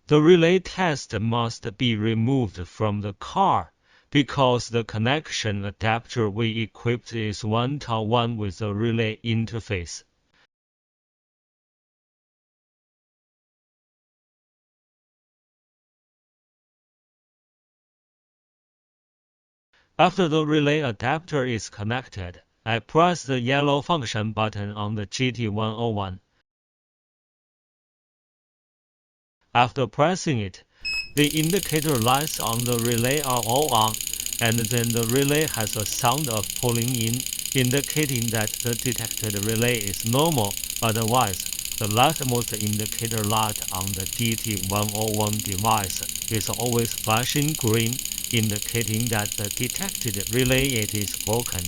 The relay test must be removed from the car, because the connection adapter we equipped is one-to-one with the relay interface. After the relay adapter is connected, I press the yellow function button on the GT101. After pressing it, the indicator lights on the relay are all on, and then the relay has a sound of pulling in, indicating that the detected relay is normal. Otherwise, the leftmost indicator light on the GT101 device is always flashing green, indicating that the detected relay is broken.